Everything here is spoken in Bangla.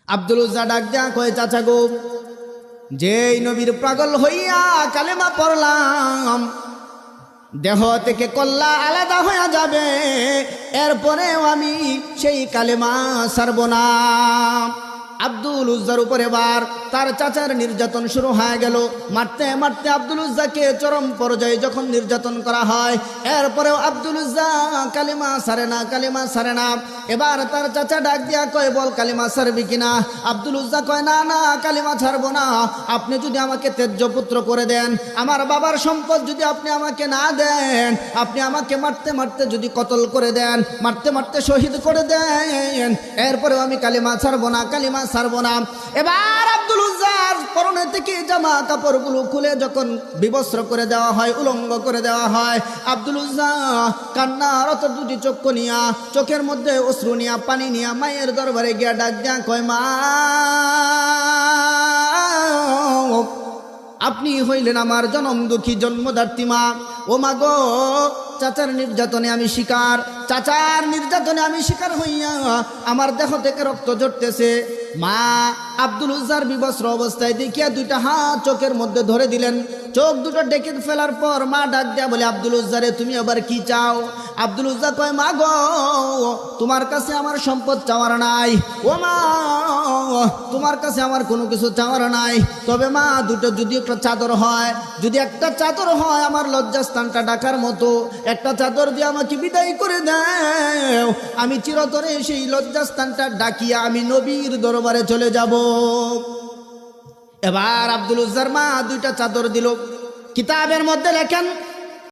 আব্দুল উজ্জা ডাক দিয়া কয়, চাচা গো, যেই নবীর পাগল হইয়া কালেমা পড়লাম, দেহ থেকে কল্লা আলাদা হয়ে যাবে, এরপরেও আমি সেই কালেমা ছাড়ব না। আব্দুল উজ্জার উপরে বার তার চাচার নির্যাতন শুরু হয়ে গেল। মারতে মারতে আব্দুল উজ্জাকে চরম পর্যায়ে যখন নির্যাতন করা হয়, এরপরেও আব্দুল উজ্জা কালিমা ছাড়ে না, কালিমা ছাড়ে না। এবার তার চাচা ডাক দিয়া কয়, বল কালিমা ছাড়বি কিনা? আব্দুল উজ্জা কয়, না না, কালিমা ছাড়বো না। আপনি যদি আমাকে ত্যায্য পুত্র করে দেন, আমার বাবার সম্পদ যদি আপনি আমাকে না দেন, আপনি আমাকে মারতে মারতে যদি কতল করে দেন, মারতে মারতে শহীদ করে দেন, এরপরেও আমি কালিমা ছাড়বো না, কালিমা ছাড়বো না। এবার আব্দুল উজ্জার পরনে থেকে জামা কাপড়গুলো খুলে যখন বিবস্ত্র করে দেওয়া হয়, উলঙ্গ করে দেওয়া হয়, আব্দুল উজ্জা কান্নার অত দুটি চক্ষু নিয়া, চোখের মধ্যে অশ্রু নিয়া, পানি নিয়া মায়ের দরবারে গিয়া ডাক দিয়া কয়, মা, আপনি হইলেন আমার জনম দুঃখী জন্মদাত্রী মা। ও মা গো, চাচার নির্যাতনে আমি শিকার, চাচার নির্যাতনে আমি শিকার হইয়া আমার দেহ থেকে রক্ত ঝরতেছে। মা আব্দুল উজ্জার বিবস্ত্র অবস্থায় দেখিয়া দুইটা হাত চোখের মধ্যে ধরে দিলেন। চোখ দুটো ডেকে ফেলার পর মা ডাক দেয়া বলে, আব্দুল উজ্জারে তুমি আবার কি চাও? আব্দুল উজ্জা কয়, মা গো, তোমার কাছে আমার সম্পদ চাওয়ার নাই। ও মা, তোমার কাছে আমার কোনো কিছু চাওয়ার নাই, তবে মা দুটো যদি একটা চাদর হয়, যদি একটা চাদর হয় আমার লজ্জাস্থানটা ঢাকার মতো, একটা চাদর দিয়ে আমাকে বিদায় করে দাও, আমি চিরতরে সেই লজ্জাস্থানটা ডাকিয়া আমি নবীর দরবারে চলে যাব। এবার আব্দুল উজ্জার মা দুইটা চাদর দিল। কিতাবের মধ্যে লেখেন,